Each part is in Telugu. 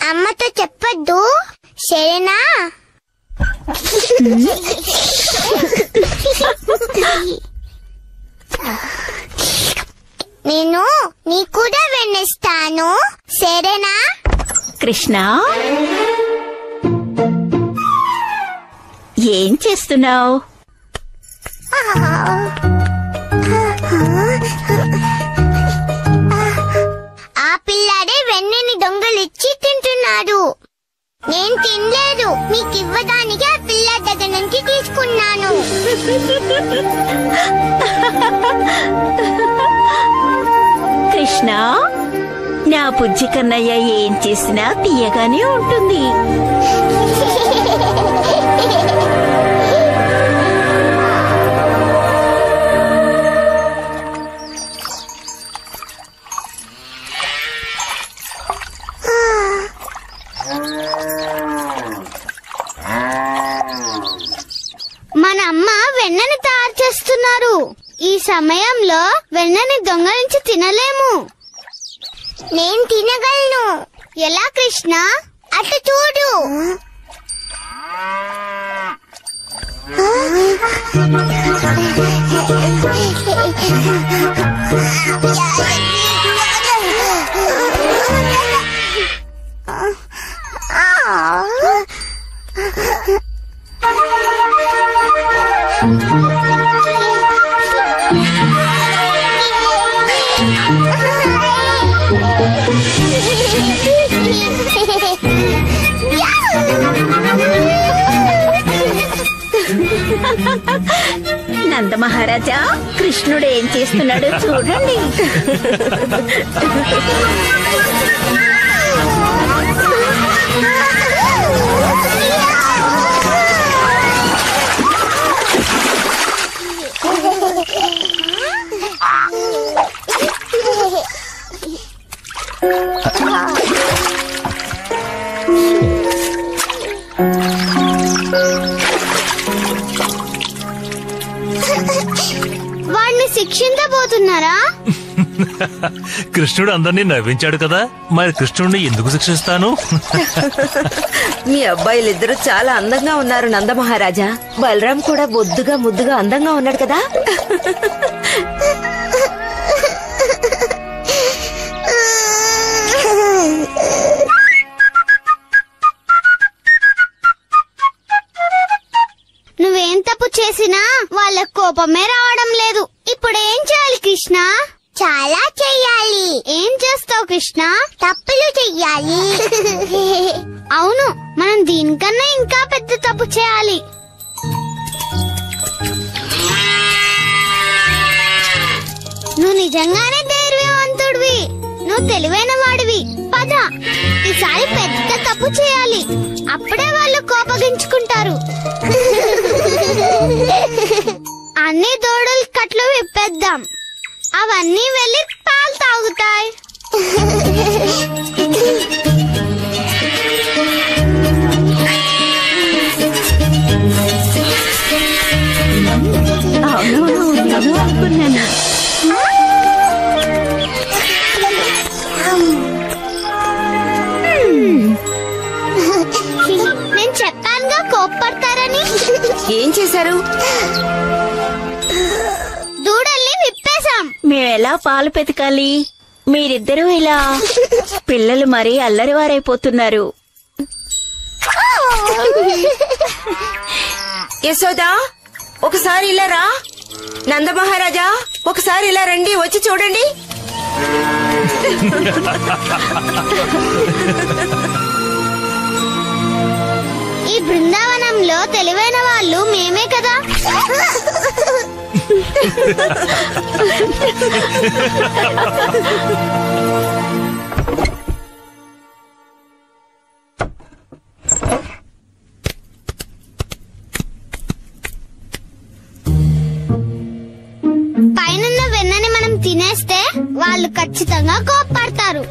అమ్మతో చెప్పొద్దు సరేనా? నేను నీ కూడా వెన్నిస్తాను సరేనా? కృష్ణ, ఏం చేస్తున్నావు? ఆ పిల్లాడే వెన్నని దొంగలిచ్చి తింటున్నాడు. నేను తినలేదు, మీకు ఇవ్వడానికి ఆ పిల్ల దగ్గర నుంచి తీసుకున్నాను. కృష్ణ, నా బుజ్జి కన్నయ్య ఏం చేసినా తీయగానే ఉంటుంది. మన అమ్మ వెన్నని తయారు చేస్తున్నారు. ఈ సమయంలో వెన్నని దొంగలించి తినలేము. నేను తినగలను. ఎలా కృష్ణ? అటు చూడు. నంద మహారాజా, కృష్ణుడు ఏం చేస్తున్నాడో చూడండి. వాడిని శిక్షించబోతున్నారా? కృష్ణుడు అందరినీ నవ్వించాడు కదా, మరి కృష్ణుడిని ఎందుకు శిక్షిస్తాను? మీ అబ్బాయిలిద్దరూ చాలా అందంగా ఉన్నారు నందమహారాజా. బలరాం కూడా బొద్దుగా ముద్దుగా అందంగా ఉన్నాడు కదా. నువ్వేం తప్పు చేసినా వాళ్ళ కోపమే రావడం లేదు. ఇప్పుడు ఏం చేయాలి కృష్ణ? చాలా చెయ్యాలి. ఏం చేస్తావు కృష్ణ? తప్పులు చెయ్యాలి. అవును, మనం దీనికన్నా ఇంకా పెద్ద తప్పు చేయాలి. నువ్వు నిజంగానే ధైర్యవంతుడివి. నువ్వు తెలివైన వాడివి. పద, ఈసారి పెద్ద తప్పు చేయాలి. అప్పుడే వాళ్ళు కోపగించుకుంటారు. అన్ని దూడలు కట్లు విప్పేద్దాం. అవన్నీ వెళ్ళి పాలు తాగుతాయి. అనుకున్నాను. నేను చెప్పానుగా కోప్పడతారని. ఏం చేశారు? దూడల్ని విప్పేశాం. మేమెలా పాలు పెతకాలి? మీరిద్దరూ ఇలా పిల్లలు మరీ అల్లరివారైపోతున్నారు. యశోదా, ఒకసారి ఇలా రా. నందమహారాజా, ఒకసారి ఇలా రండి, వచ్చి చూడండి. ఈ బృందావనంలో తెలివైన వాళ్ళు మేమే కదా. పైనున్న వెన్నని మనం తినేస్తే వాళ్ళు ఖచ్చితంగా కోప్పడతారు.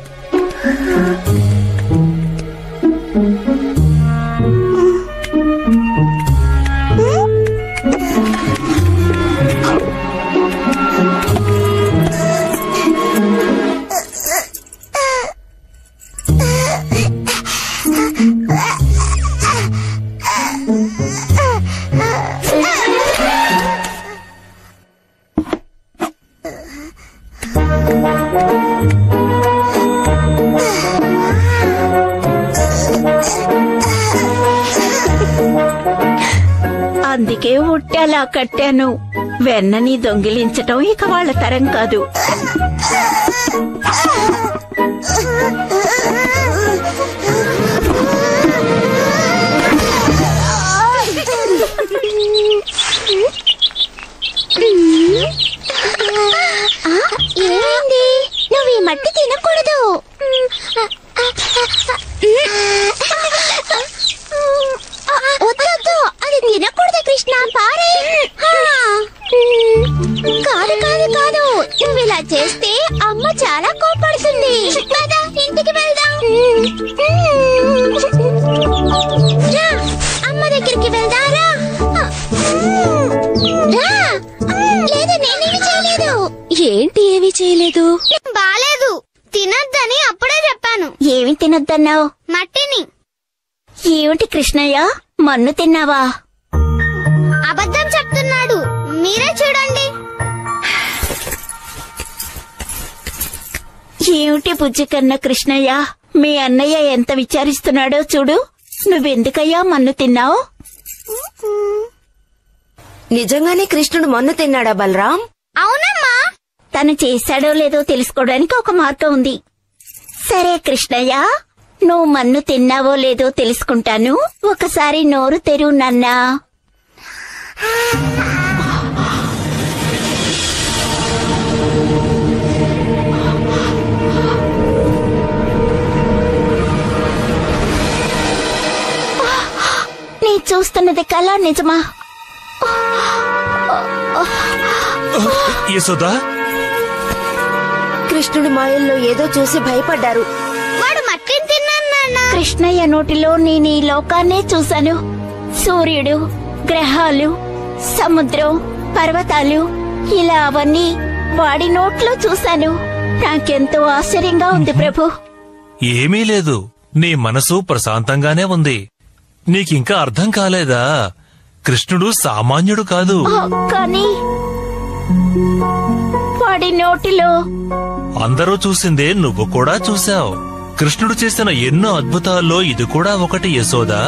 అందుకే ఉట్టేలా కట్టాను. వెన్నని దొంగిలించటం ఇక వాళ్ళ తరం కాదు. ఏమైంది? నువ్వు ఈ మట్టి తినకూడదు. వద్దు, అది తినకూడదు కృష్ణ, పారే. కాదు కాదు కాదు, నువ్వు ఇలా చేస్తే అమ్మ చాలా కోపడుతుంది. కదా, ఇంటికి వెళ్దాం. రా, అమ్మ దగ్గరికి వెళ్దారా? లేదు, నేనేమి చేయలేదు. ఏంటి ఏమీ చేయలేదు? బాలేదు, తినొద్దని అప్పుడే చెప్పాను. ఏమి తినొద్దన్నావు? మట్టిని. ఏమిటి కృష్ణయ్య, మన్ను తిన్నావా? అబద్ధం చెప్తున్నాడు, మీరే చూడండి. ఏమిటి బుజ్జి కన్న కృష్ణయ్య, మీ అన్నయ్య ఎంత విచారిస్తున్నాడో చూడు. నువ్వెందుకయ్యా మన్ను తిన్నావు? నిజంగానే కృష్ణుడు మన్ను తిన్నాడా బలరాం? అవునమ్మా. తను చేశాడో లేదో తెలుసుకోవడానికి ఒక మార్గం ఉంది. సరే కృష్ణయ్య, నువ్వు మన్ను తిన్నావో లేదో తెలుసుకుంటాను. ఒకసారి నోరు తెరువు నాన్నా. నీ చూస్తున్నది కళ నిజమా? యశోదా, కృష్ణుడు మాయల్లో ఏదో చూసి భయపడ్డారు. వాడు మట్టిని తిన్నాను నాన్న. కృష్ణయ్య నోటిలో నేను ఈ లోకాన్నే చూశాను. సూర్యుడు, గ్రహాలు, సముద్రం, పర్వతాలు, ఇలా అవన్నీ వాడి నోట్లో చూశాను. నాకెంతో ఆశ్చర్యంగా ఉంది ప్రభు. ఏమీ లేదు, నీ మనసు ప్రశాంతంగానే ఉంది. నీకింకా అర్థం కాలేదా? కృష్ణుడు సామాన్యుడు కాదు. కానీ వాడి నోటిలో అందరూ చూసిందే నువ్వు కూడా చూశావు. కృష్ణుడు చేసిన ఎన్నో అద్భుతాల్లో ఇది కూడా ఒకటి యశోదా.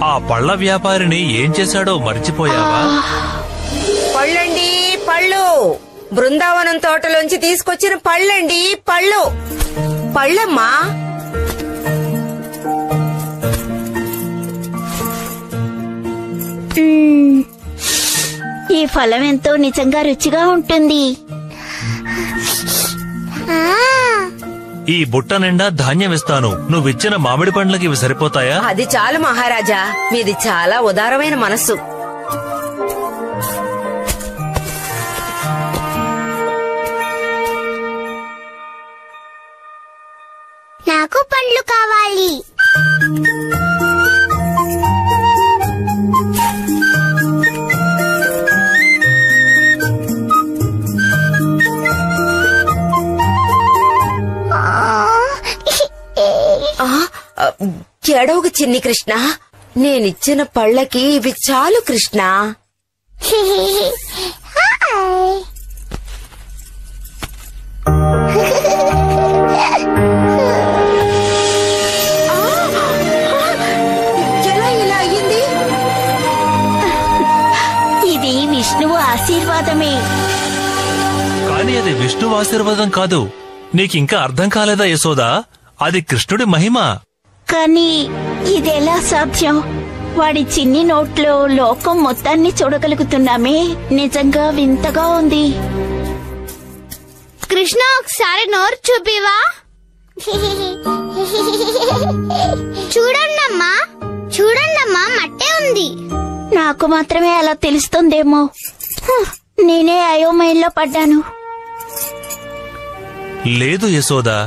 ఆ పళ్ల వ్యాపారిని ఏం చేశాడో మర్చిపోయావా? పళ్ళండి, పళ్ళు. బృందావనం తోటలోంచి తీసుకొచ్చిన పళ్ళండి, పళ్ళు. పళ్ళమ్మా. ఈ ఫలం ఎంతో నిజంగా రుచిగా ఉంటుంది. ఈ బుట్ట నిండా ధాన్యం ఇస్తాను. నువ్విచ్చిన మామిడి పండ్లకి ఇవి సరిపోతాయా? అది చాలు మహారాజా, మీది చాలా ఉదారమైన మనస్సు. నాకు పండ్లు కావాలి. ఏడవకు చిన్ని కృష్ణ, నేనిచ్చిన పళ్ళకి ఇవి చాలు కృష్ణ. ఎలా ఇలా అయ్యింది? ఇది విష్ణువు ఆశీర్వాదమే. కానీ అది విష్ణువు ఆశీర్వాదం కాదు. నీకింకా అర్థం కాలేదా యశోదా? అది కృష్ణుడి మహిమ. కానీ ఇదెలా సాధ్యం? వాడి చిన్ని నోట్లో లోకం మొత్తాన్ని చూడగలుగుతున్నామే. నిజంగా వింతగా ఉంది. కృష్ణ ఒకసారి నోరు చూపివా? చూడండమ్మా, చూడండమ్మా, మట్టే ఉంది. నాకు మాత్రమే అలా తెలుస్తుందేమో. నేనే అయోమయంలో పడ్డాను. లేదు యశోదా,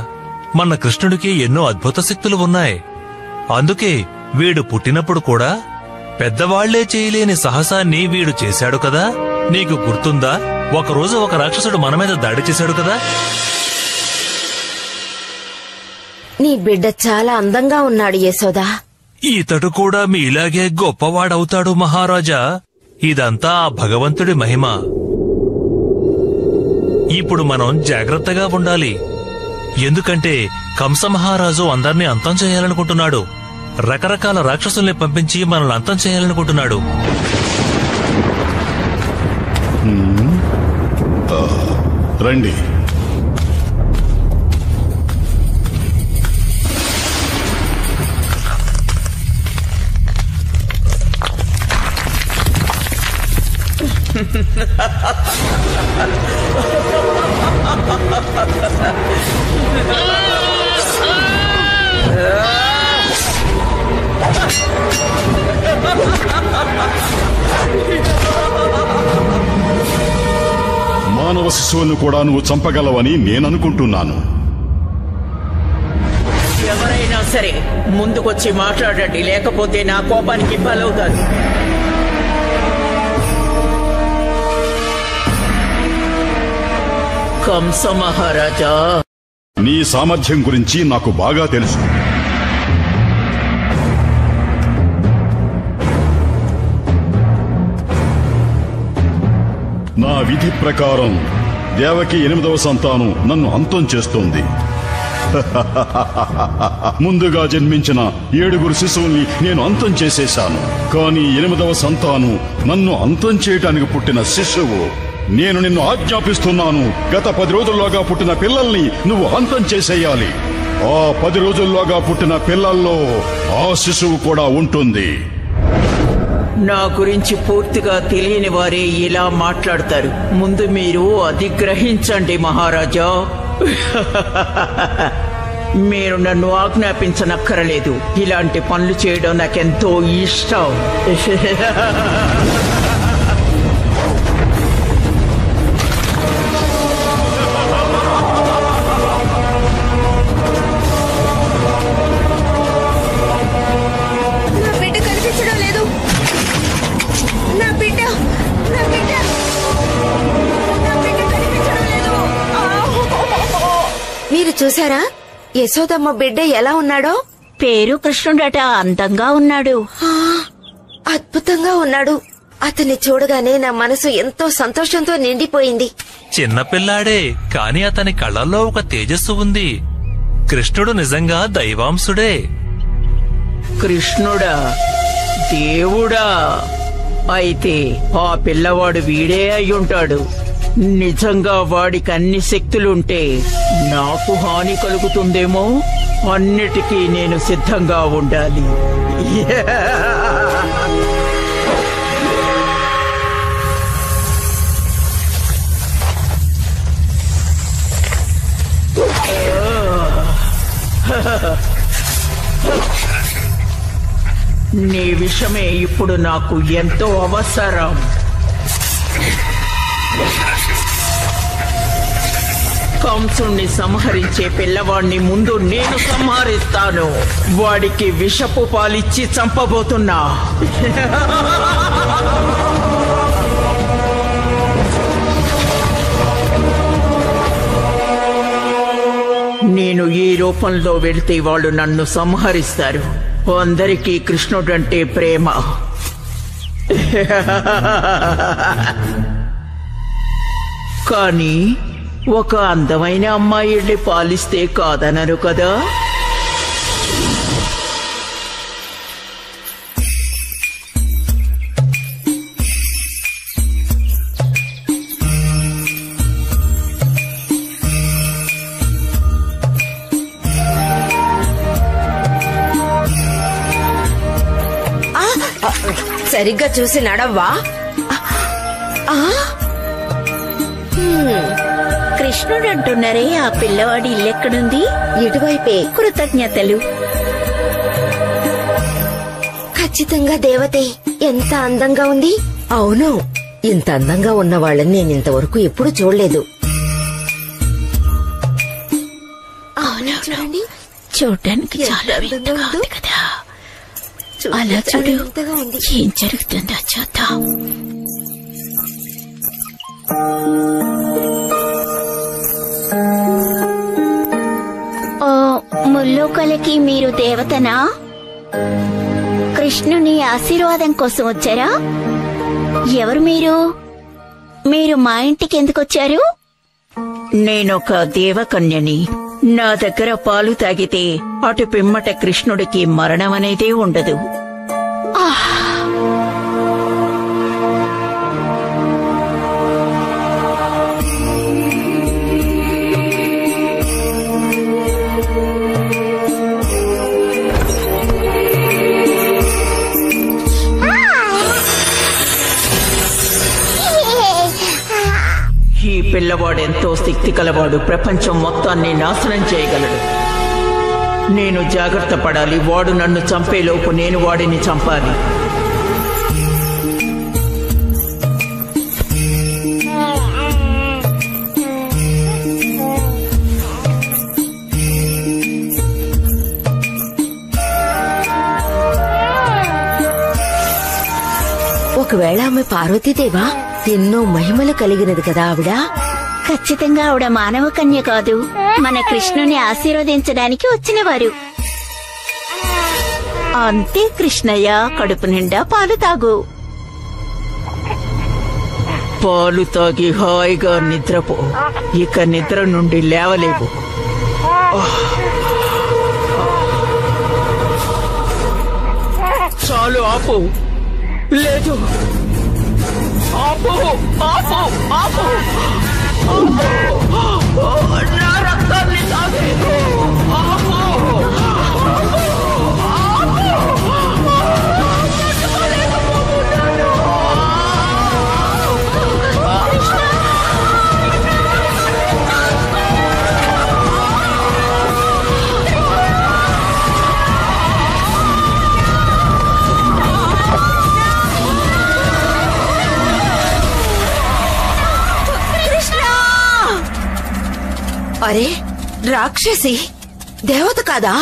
మన కృష్ణుడికి ఎన్నో అద్భుత శక్తులు ఉన్నాయి. అందుకే వీడు పుట్టినప్పుడు కూడా పెద్దవాళ్లే చేయలేని సాహసాన్ని వీడు చేశాడు కదా. నీకు గుర్తుందా? ఒకరోజు ఒక రాక్షసుడు మన మీద దాడి చేశాడు కదా. నీ బిడ్డ చాలా అందంగా ఉన్నాడు యశోదా. ఇతడు కూడా మీలాగే గొప్పవాడవుతాడు మహారాజా. ఇదంతా ఆ భగవంతుడి మహిమ. ఇప్పుడు మనం జాగ్రత్తగా ఉండాలి. ఎందుకంటే కంస మహారాజు అందర్నీ అంతం చేయాలనుకుంటున్నాడు. రకరకాల రాక్షసుల్ని పంపించి మనల్ని అంతం చేయాలనుకుంటున్నాడు. రండి. మానవ శిశువును కూడా నువ్వు చంపగలవని నేననుకుంటున్నాను. ఎవరైనా సరే ముందుకొచ్చి మాట్లాడండి, లేకపోతే నా కోపానికి బలవుతారు. కంస మహారాజా, నీ సామర్థ్యం గురించి నాకు బాగా తెలుసు. నా విధి ప్రకారం దేవకి 8వ సంతానం నన్ను అంతం చేస్తోంది. ముందుగా జన్మించిన 7 శిశువుల్ని నేను అంతం చేసేశాను. కానీ 8వ సంతానం నన్ను అంతం చేయటానికి పుట్టిన శిశువు. నేను నిన్ను ఆజ్ఞాపిస్తున్నాను, గత 10 రోజుల్లోగా పుట్టిన పిల్లల్ని నువ్వు అంతం చేసేయాలి. ఆ 10 రోజుల్లోగా పుట్టిన పిల్లల్లో ఆ శిశువు కూడా ఉంటుంది. నా గురించి పూర్తిగా తెలియని వారే ఇలా మాట్లాడతారు. ముందు మీరు అది గ్రహించండి మహారాజా. మీరు నన్ను ఆజ్ఞాపించనక్కరలేదు. ఇలాంటి పనులు చేయడం నాకెంతో ఇష్టం. నా బిడ్డ కనిపించడం లేదు. నా బిడ్డ కనిపించడం లేదు. మీరు చూసారా యశోదమ్మ బిడ్డ ఎలా ఉన్నాడో? పేరు కృష్ణుడట. అందంగా ఉన్నాడు. అద్భుతంగా ఉన్నాడు. అతన్ని చూడగానే నా మనసు ఎంతో సంతోషంతో నిండిపోయింది. చిన్నపిల్లాడే, కాని అతని కళ్ళల్లో ఒక తేజస్సు ఉంది. కృష్ణుడు నిజంగా దైవాంశుడే. కృష్ణుడా, దేవుడా, అయితే ఆ పిల్లవాడు వీడే అయ్యుంటాడు. నిజంగా వాడికి అన్ని శక్తులుంటే నాకు హాని కలుగుతుందేమో. అన్నిటికీ నేను సిద్ధంగా ఉండాలి. నీ విషయమే ఇప్పుడు నాకు ఎంతో అవసరం. కంసుణ్ణి సంహరించే పిల్లవాణ్ణి ముందు నేను సంహరిస్తాను. వాడికి విషపు పాలిచ్చి చంపబోతున్నా. నేను ఈ రూపంలో వెళితే వాళ్ళు నన్ను సంహరిస్తారు. అందరికీ కృష్ణుడంటే ప్రేమ. కానీ ఒక అందమైన అమ్మాయి వెళ్ళి పాలిస్తే కాదనరు కదా. సరిగ్గా చూసి నడవ్వా. కృష్ణుడు అంటున్నారే, ఆ పిల్లవాడి ఇల్లెక్కడుంది? ఇటువైపే. కృతజ్ఞతలు. ఖచ్చితంగా దేవతే. ఎంత అందంగా ఉంది. అవును, ఇంత అందంగా ఉన్న వాళ్ళని నేను ఇంతవరకు ఎప్పుడు చూడలేదు. చూడండి, చూడడానికి చాలా వింతగా ఉంది కదా. అలా చూడు, ఏం జరుగుతుందో చూద్దాం. ముల్లోకలకి మీరు దేవతనా? కృష్ణుని ఆశీర్వాదం కోసం వచ్చారా? ఎవరు మీరు? మీరు మా ఇంటికి ఎందుకు వచ్చారు? నేనొక దేవకన్యని. నా దగ్గర పాలు తాగితే అటు పిమ్మట కృష్ణుడికి మరణం అనేదే ఉండదు. ఈ పిల్లవాడెంతో శక్తి కలవాడు. ప్రపంచం మొత్తాన్ని నాశనం చేయగలడు. నేను జాగ్రత్త పడాలి. వాడు నన్ను చంపేలోపు నేను వాడిని చంపాలి. ఒకవేళ ఆమె పార్వతీదేవా? ఎన్నో మహిమలు కలిగినది కదా ఆవిడ. ఖచ్చితంగా ఆవిడ మానవ కన్య కాదు, మన కృష్ణుని ఆశీర్వదించడానికి వచ్చినవారు. అంతే కృష్ణయ్య, కడుపు నిండా పాలు తాగు. పాలు తాగి హాయిగా నిద్రపో. ఇక నిద్ర నుండి లేవలేవు. చాలు, ఆపు. లేదు, ఆపు, ఆపు, ఆపు, నా రక్తాన్ని తాగేదు. ఆపు, అరే, రాక్షసి దేవత కాదా?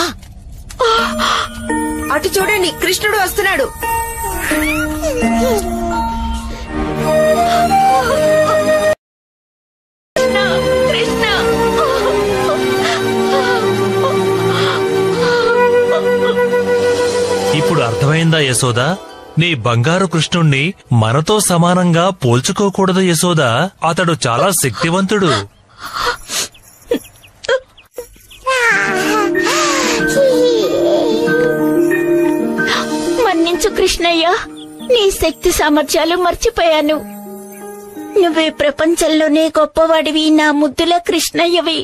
అటు చూడండి, కృష్ణుడు వస్తున్నాడు. ఇప్పుడు అర్థమైందా యశోద? నీ బంగారు కృష్ణుణ్ణి మనతో సమానంగా పోల్చుకోకూడదు యశోద. అతడు చాలా శక్తివంతుడు. మన్నించు కృష్ణయ్య, నీ శక్తి సామర్థ్యాలు మర్చిపోయాను. నువ్వే ప్రపంచంలోనే గొప్పవాడివి, నా ముద్దుల కృష్ణయ్యవి.